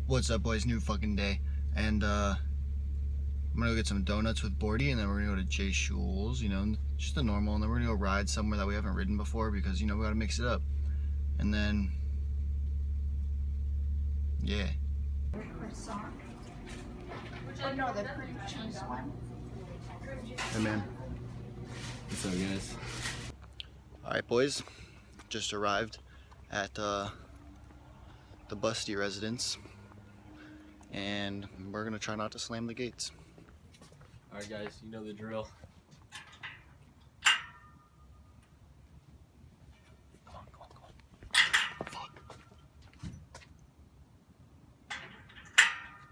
What's up, boys? New fucking day. And I'm gonna go get some donuts with Bordy, and then we're gonna go to Jay Schul's, you know, just the normal, and then we're gonna go ride somewhere that we haven't ridden before because, you know, we gotta mix it up. And then, yeah. Oh no, the cream cheese one. Hey man. What's up, guys? Alright, boys. Just arrived at the Busty residence. And we're gonna try not to slam the gates. Alright guys, you know the drill. Come on. Fuck.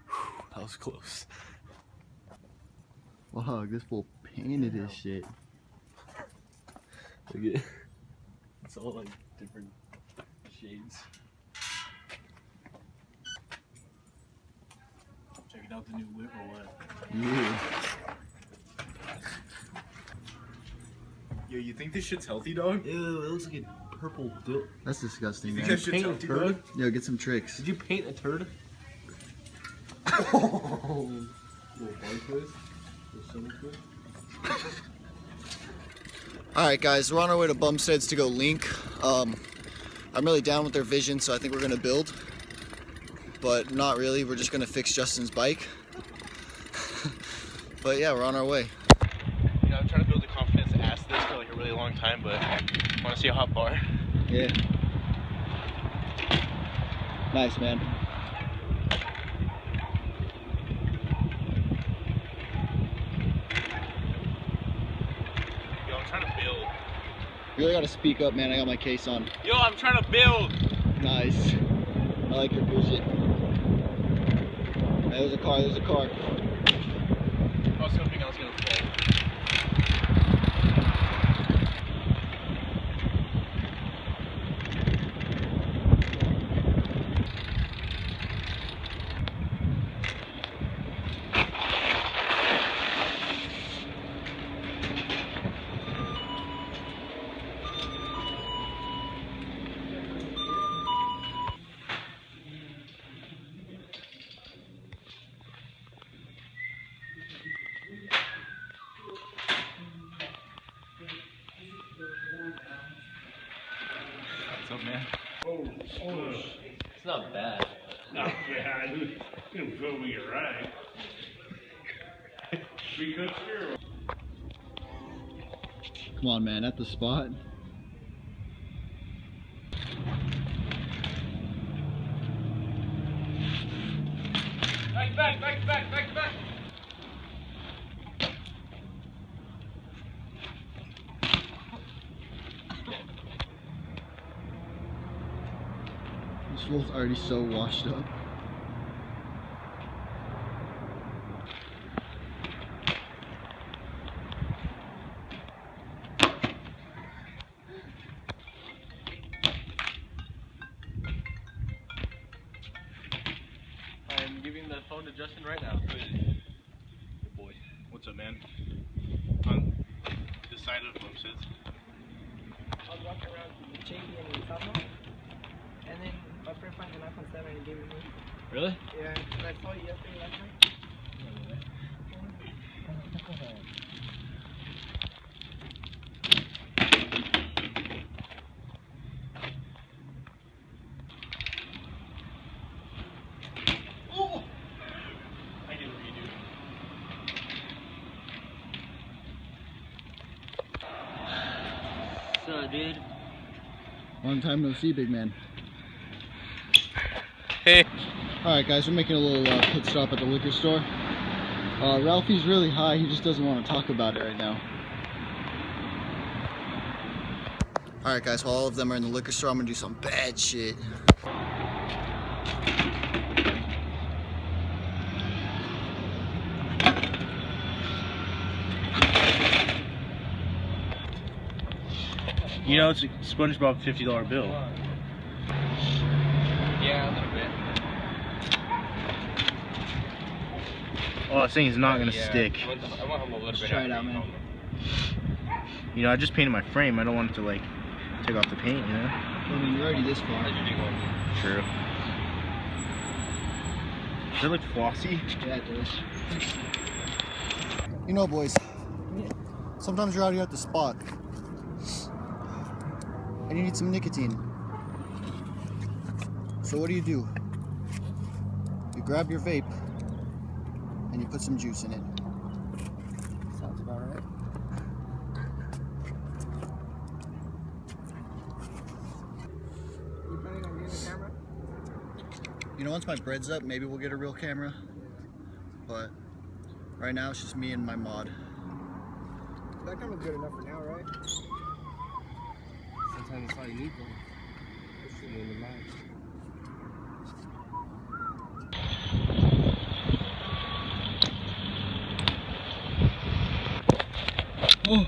Whew, that was close. Fuck, this fool painted his shit. Look at it's all like different shades. Checking out the new whip or what? Yeah. Yo, you think this shit's healthy, dog? Ew, it looks like a purple dill. That's disgusting, You man. think that shit's healthy, dog? Yo, get some tricks. Did you paint a turd? Little bar twist? Little summer twist? Alright guys, we're on our way to Bumstead's to go link. I'm really down with their vision, so I think we're gonna build. But not really, we're just gonna fix Justin's bike. But yeah, we're on our way. You know, I'm trying to build a confidence to ask this for like a really long time, but I want to see a hot bar. Yeah. Nice, man. Yo, I'm trying to build. You really gotta speak up, man. I got my case on. Yo, I'm trying to build! Nice. I like your vision. Hey, there's a car, I was hoping I was gonna fall. What's up, man? Oh, It's not bad. not bad. You can feel me right. We could steer. Come on, man, at the spot. Back. This fool's already so washed up. I'm giving the phone to Justin right now. Good boy. What's up, man? On this side of Bumstead's. I was walking around with JD and Gonzalo, and then my friend found an iPhone 7 and gave it to me. Really? Yeah, and I saw you yesterday last night. I get what you do. So, dude. Long time no see, big man. Hey. Alright guys, we're making a little pit stop at the liquor store. Ralphie's really high, he just doesn't want to talk about it right now. Alright guys, while all of them are in the liquor store, I'm gonna do some bad shit. You know, it's a SpongeBob $50 bill. Yeah, a little bit. Oh, this thing's not gonna stick. I want him a little bit. Try it out, man. You know, I just painted my frame. I don't want it to like take off the paint, you know? I mean, you're already this far. True. Does it look flossy? Yeah, it does. You know, boys, sometimes you're out here at the spot and you need some nicotine. So what do? You grab your vape and you put some juice in it. Sounds about right. You planning on getting a camera? You know, once my bread's up, maybe we'll get a real camera. But right now, it's just me and my mod. That camera's good enough for now, right? Sometimes that's all you need, though. Just you in the mind. Oh.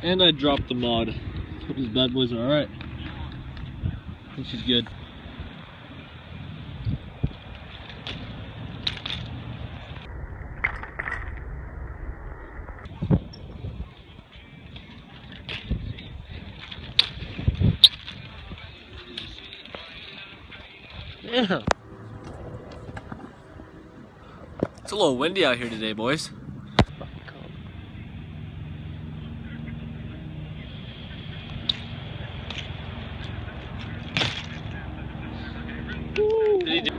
And I dropped the mod. Hope these bad boys are alright. I think she's good. Yeah. It's a little windy out here today, boys. Did he do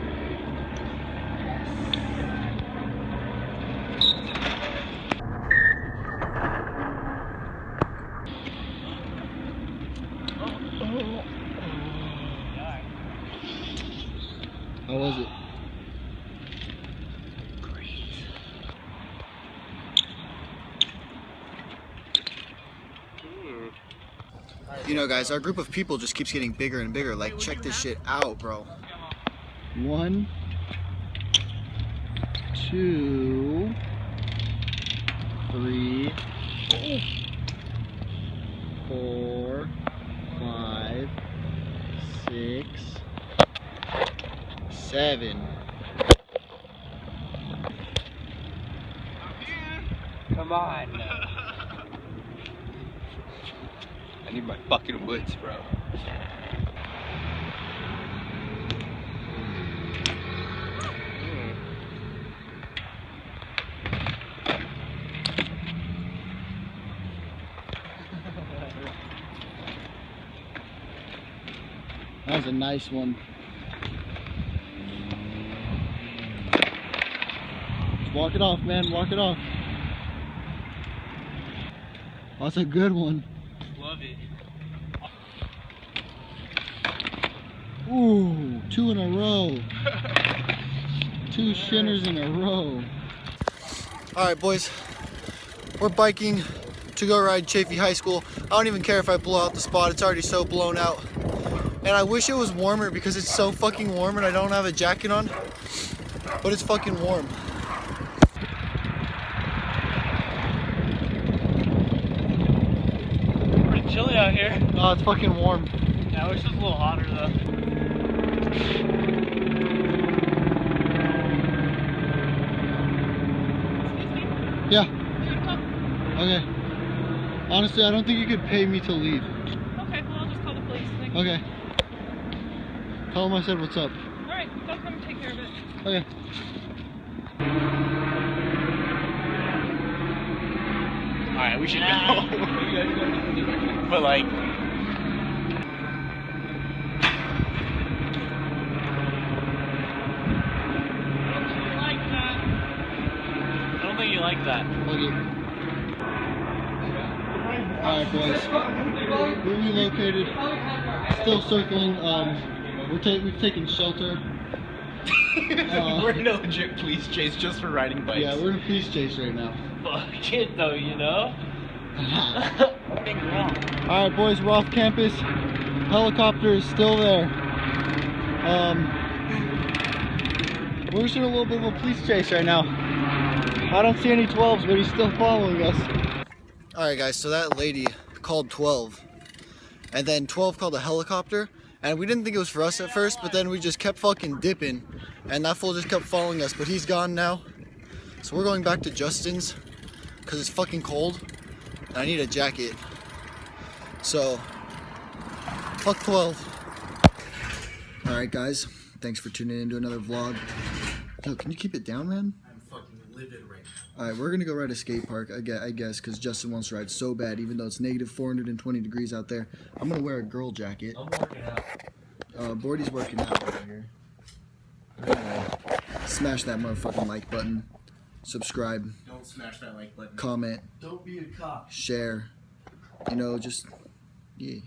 How was it? You know, guys, our group of people just keeps getting bigger and bigger. Like, check this shit out, bro. 1, 2, 3, 4, 5, 6, 7. Come on. I need my fucking woods, bro. That was a nice one. Just walk it off, man. Walk it off. That's a good one. Love it. Ooh, 2 in a row. 2 shinners in a row. Alright, boys. We're biking to go ride Chaffee High School. I don't even care if I blow out the spot. It's already so blown out. And I wish it was warmer because it's so fucking warm and I don't have a jacket on. But it's fucking warm. Pretty chilly out here. Oh, it's fucking warm. Yeah, I wish it was a little hotter though. Yeah. Okay. Honestly, I don't think you could pay me to leave. Okay, well, I'll just call the police. Thank you. Okay. Tell them I said what's up. Alright, they'll come and take care of it. Okay. Alright, we should go. But like... I don't think you like that. Okay. Alright, boys. We're relocated. Still circling. We've taken shelter. we're in a legit police chase just for riding bikes. Yeah, we're in a police chase right now. Fuck it though, you know? Alright, boys, we're off campus. Helicopter is still there. We're just in a little bit of a police chase right now. I don't see any 12s, but he's still following us. Alright, guys, so that lady called 12. And then 12 called a helicopter. And we didn't think it was for us at first, but then we just kept fucking dipping. And that fool just kept following us, but he's gone now. So we're going back to Justin's, because it's fucking cold. And I need a jacket. So, fuck 12. Alright guys, thanks for tuning in to another vlog. Yo, can you keep it down, man? I'm fucking livid right now. Alright, we're gonna go ride a skate park, I guess, because Justin wants to ride so bad, even though it's negative 420 degrees out there. I'm gonna wear a girl jacket. I'm working out. Bordy's working out over here. Anyway, smash that motherfucking like button. Subscribe. Don't smash that like button. Comment. Don't be a cop. Share. You know, just, yeah.